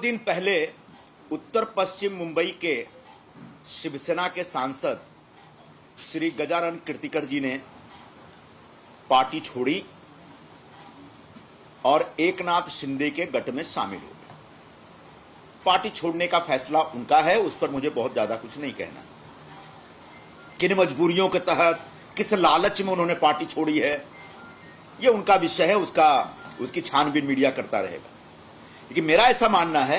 दिन पहले उत्तर पश्चिम मुंबई के शिवसेना के सांसद श्री गजानन कीर्तिकर जी ने पार्टी छोड़ी और एकनाथ शिंदे के गठ में शामिल हो गए। पार्टी छोड़ने का फैसला उनका है, उस पर मुझे बहुत ज्यादा कुछ नहीं कहना। किन मजबूरियों के तहत, किस लालच में उन्होंने पार्टी छोड़ी है, यह उनका विषय है, उसकी छानबीन मीडिया करता रहेगा। लेकिन मेरा ऐसा मानना है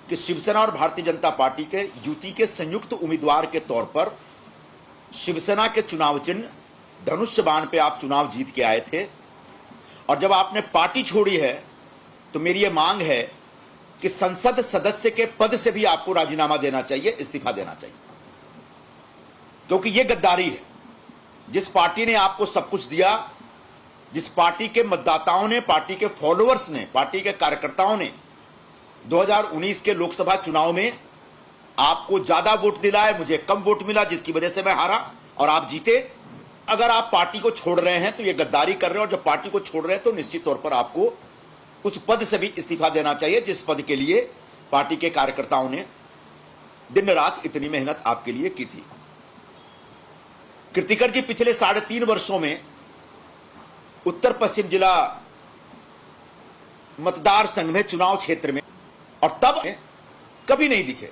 कि शिवसेना और भारतीय जनता पार्टी के युति के संयुक्त उम्मीदवार के तौर पर शिवसेना के चुनाव चिन्ह धनुष्य बाण पे आप चुनाव जीत के आए थे, और जब आपने पार्टी छोड़ी है तो मेरी यह मांग है कि संसद सदस्य के पद से भी आपको राजीनामा देना चाहिए, इस्तीफा देना चाहिए, क्योंकि यह गद्दारी है। जिस पार्टी ने आपको सब कुछ दिया, जिस पार्टी के मतदाताओं ने, पार्टी के फॉलोअर्स ने, पार्टी के कार्यकर्ताओं ने 2019 के लोकसभा चुनाव में आपको ज्यादा वोट दिलाए, मुझे कम वोट मिला, जिसकी वजह से मैं हारा और आप जीते। अगर आप पार्टी को छोड़ रहे हैं तो यह गद्दारी कर रहे हैं, और जब पार्टी को छोड़ रहे हैं तो निश्चित तौर पर आपको उस पद से भी इस्तीफा देना चाहिए जिस पद के लिए पार्टी के कार्यकर्ताओं ने दिन रात इतनी मेहनत आपके लिए की थी। कीर्तिकर जी पिछले 3.5 वर्षों में उत्तर पश्चिम जिला मतदार संघ में, चुनाव क्षेत्र में, और तब कभी नहीं दिखे।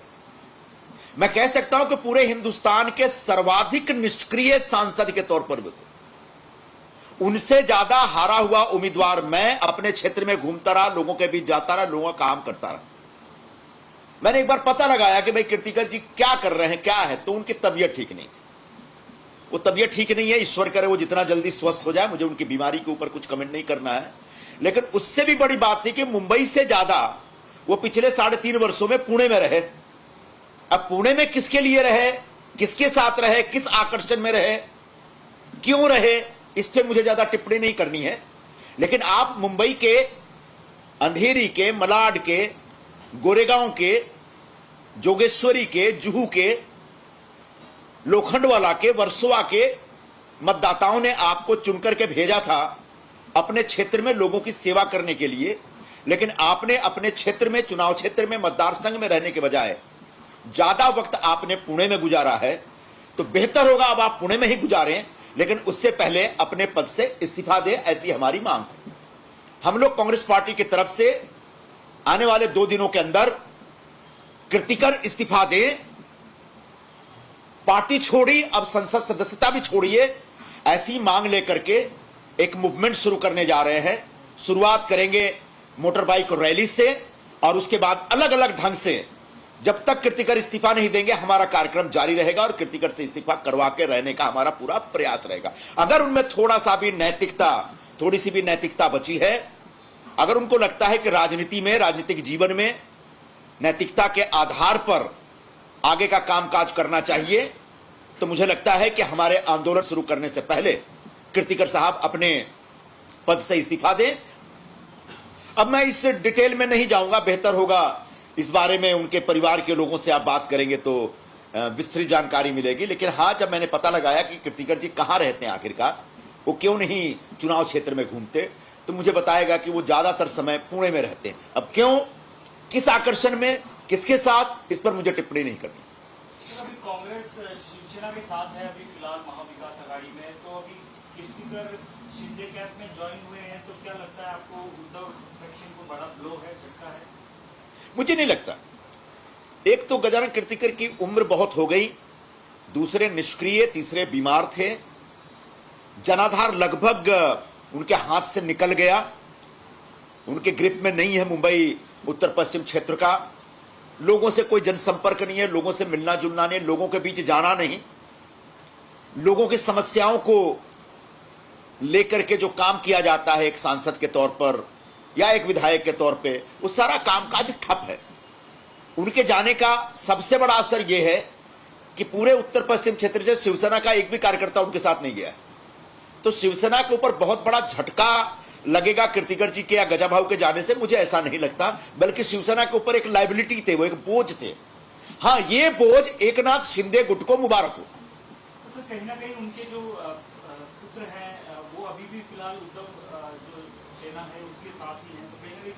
मैं कह सकता हूं कि पूरे हिंदुस्तान के सर्वाधिक निष्क्रिय सांसद के तौर पर भी थे। उनसे ज्यादा हारा हुआ उम्मीदवार मैं अपने क्षेत्र में घूमता रहा, लोगों के बीच जाता रहा, लोगों का काम करता रहा। मैंने एक बार पता लगाया कि भाई कीर्तिकर जी क्या कर रहे हैं, क्या है, तो उनकी तबीयत ठीक नहीं थी। वो तबीयत ठीक नहीं है, ईश्वर करे वो जितना जल्दी स्वस्थ हो जाए, मुझे उनकी बीमारी के ऊपर कुछ कमेंट नहीं करना है। लेकिन उससे भी बड़ी बात थी कि मुंबई से ज्यादा वो पिछले 3.5 वर्षों में पुणे में रहे। अब पुणे में किसके लिए रहे, किसके साथ रहे, किस आकर्षण में रहे, क्यों रहे, इस पर मुझे ज्यादा टिप्पणी नहीं करनी है। लेकिन आप मुंबई के अंधेरी के, मलाड के, गोरेगांव के, जोगेश्वरी के, जुहू के, लोखंडवाला के, वर्सोवा के मतदाताओं ने आपको चुनकर के भेजा था अपने क्षेत्र में लोगों की सेवा करने के लिए। लेकिन आपने अपने क्षेत्र में, चुनाव क्षेत्र में, मतदार संघ में रहने के बजाय ज्यादा वक्त आपने पुणे में गुजारा है। तो बेहतर होगा अब आप पुणे में ही गुजारें, लेकिन उससे पहले अपने पद से इस्तीफा दें, ऐसी हमारी मांग है। हम लोग कांग्रेस पार्टी की तरफ से आने वाले 2 दिनों के अंदर कीर्तिकर इस्तीफा दें, पार्टी छोड़ी, अब संसद सदस्यता भी छोड़िए, ऐसी मांग लेकर के एक मूवमेंट शुरू करने जा रहे हैं। शुरुआत करेंगे मोटर बाइक रैली से, और उसके बाद अलग अलग ढंग से जब तक कीर्तिकर इस्तीफा नहीं देंगे हमारा कार्यक्रम जारी रहेगा, और कीर्तिकर से इस्तीफा करवा के रहने का हमारा पूरा प्रयास रहेगा। अगर उनमें थोड़ा सा भी नैतिकता, थोड़ी सी भी नैतिकता बची है, अगर उनको लगता है कि राजनीति में, राजनीतिक जीवन में नैतिकता के आधार पर आगे का कामकाज करना चाहिए, तो मुझे लगता है कि हमारे आंदोलन शुरू करने से पहले कीर्तिकर साहब अपने पद से इस्तीफा दें। अब मैं इस डिटेल में नहीं जाऊंगा, बेहतर होगा इस बारे में उनके परिवार के लोगों से आप बात करेंगे तो विस्तृत जानकारी मिलेगी। लेकिन हाँ, जब मैंने पता लगाया कि कीर्तिकर जी कहां रहते हैं, आखिरकार वो क्यों नहीं चुनाव क्षेत्र में घूमते, तो मुझे बताएगा कि वो ज्यादातर समय पुणे में रहते हैं। अब क्यों, किस आकर्षण में, किसके साथ, इस पर मुझे टिप्पणी नहीं करनी। अभी कांग्रेस शिवसेना के साथ है, अभी फिलहाल महाविकास आघाड़ी में, तो अभी कीर्तिकर शिंदे कैंप में ज्वाइन हुए हैं, तो क्या लगता है आपको उद्धव फैक्शन को बड़ा ब्लो है, झटका है? मुझे नहीं लगता। एक तो गजानन कीर्तिकर की उम्र बहुत हो गई, दूसरे निष्क्रिय, तीसरे बीमार थे, जनाधार लगभग उनके हाथ से निकल गया, उनके ग्रिप में नहीं है मुंबई उत्तर पश्चिम क्षेत्र का। लोगों से कोई जनसंपर्क नहीं है, लोगों से मिलना जुलना नहीं, लोगों के बीच जाना नहीं, लोगों की समस्याओं को लेकर के जो काम किया जाता है एक सांसद के तौर पर या एक विधायक के तौर पे, वो सारा कामकाज ठप है। उनके जाने का सबसे बड़ा असर यह है कि पूरे उत्तर पश्चिम क्षेत्र से शिवसेना का एक भी कार्यकर्ता उनके साथ नहीं गया है। तो शिवसेना के ऊपर बहुत बड़ा झटका लगेगा कीर्तिकर जी के या गजाभाऊ के जाने से, मुझे ऐसा नहीं लगता। बल्कि शिवसेना के ऊपर एक लाइबिलिटी थे, वो एक बोझ थे। हाँ, ये बोझ एकनाथ शिंदे गुट को मुबारक हो। तो कहीं ना कहीं उनके जो पुत्र हैं वो अभी भी फिलहाल उद्धव जो सेना है उसके साथ ही हैं, तो कहीं ना कहीं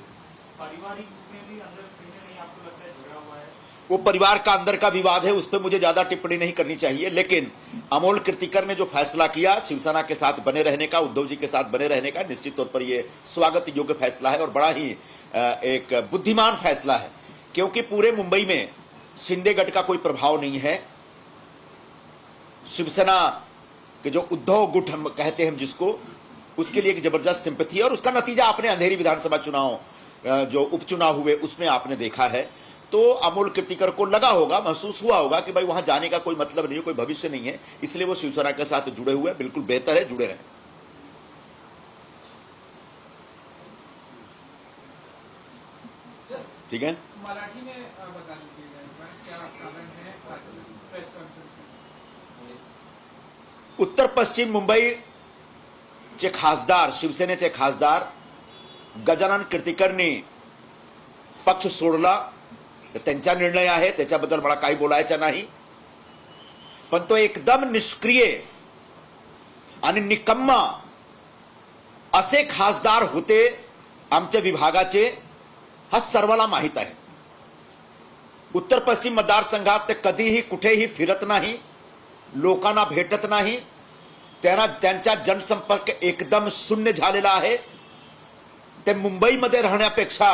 पारिवारिक में भी अंदर कहीं ना कहीं आपको लगता है झगड़ा हुआ है? वो परिवार का अंदर का विवाद है, उस पर मुझे ज्यादा टिप्पणी नहीं करनी चाहिए। लेकिन अमोल कीर्तिकर ने जो फैसला किया शिवसेना के साथ बने रहने का, उद्धव जी के साथ बने रहने का, निश्चित तौर पर यह स्वागत योग्य फैसला है और बड़ा ही एक बुद्धिमान फैसला है, क्योंकि पूरे मुंबई में शिंदे गढ़ का कोई प्रभाव नहीं है। शिवसेना के जो उद्धव गुट हम कहते हैं जिसको, उसके लिए एक जबरदस्त सिंपैथी है और उसका नतीजा आपने अंधेरी विधानसभा चुनाव जो उपचुनाव हुए उसमें आपने देखा है। तो अमोल कीर्तिकर को लगा होगा, महसूस हुआ होगा कि भाई वहां जाने का कोई मतलब नहीं है, कोई भविष्य नहीं है, इसलिए वो शिवसेना के साथ जुड़े हुए हैं। बिल्कुल बेहतर है, जुड़े रहें। ठीक है, मराठी में बता दीजिएगा इस बार क्या कारण है प्रेस कॉन्फ्रेंस में? उत्तर पश्चिम मुंबईचे खासदार, शिवसेनेचे खासदार गजानन कीर्तिकरनी पक्ष सोडला, तर त्यांचा निर्णय आहे, त्याच्याबद्दल मला काही बोलायचं नाही। पण तो एकदम निष्क्रिय आणि निकम्मा असे खासदार होते आमच्या विभागाचे, हा सर्वांना माहित आहे। उत्तर पश्चिम मतदारसंघात ते कधीही कुठेही फिरत नाही, लोकांना भेटत नाही, त्यांचा जनसंपर्क एकदम शून्य झालेला आहे। ते मुंबईमध्ये राहण्यापेक्षा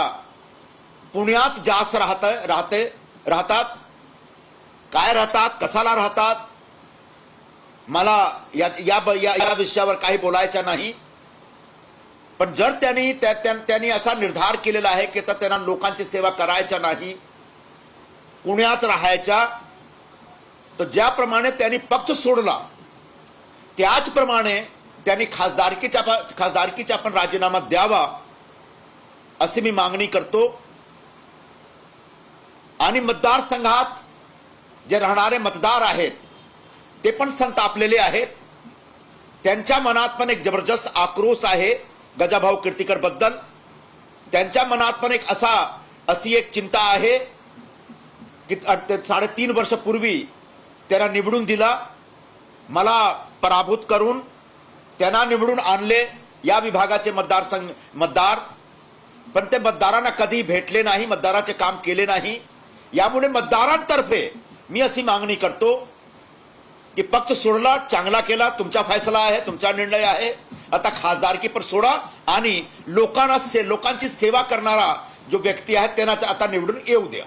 पुण्यात जास्त राहतात। काय राहतात, कसाला राहतात, मला या विषयावर काही बोलायचं नाही। पण जर त्यांनी असा निर्धार केलेला आहे की तर त्यांना लोकांची सेवा करायच्या नाही, पुण्यात राहायच्या, तर ज्याप्रमाणे त्यांनी पक्ष सोडला त्याचप्रमाणे त्यांनी खासदारकीचा पण राजीनामा द्यावा अशी मी मागणी करतो। आणि मतदारसंघात जे राहणारे मतदार आहेत ते पण संतापलेले आहेत, त्यांच्या मनात पण एक जबरदस्त आक्रोश आहे गजाभाऊ कीर्तिकर बद्दल। त्यांच्या मनात पण एक अशी एक चिंता आहे की 3.5 वर्षापूर्वी त्यांना निवडून दिला, मला पराभूत करून त्यांना निवडून आणले या विभागाचे मतदार, पण ते मतदारांना कधी भेटले नाही, मतदाराचे काम केले नाही। यामुळे मतदारांतर्फे मी अशी मागणी करतो की पक्ष सोडला, चांगला केला, तुमचा फैसला आहे, तुमचा निर्णय आहे, आता खासदारकी पर सोडा आणि लोकांची सेवा करणारा जो व्यक्ती आहे त्यांना आता निवडून येऊ द्या।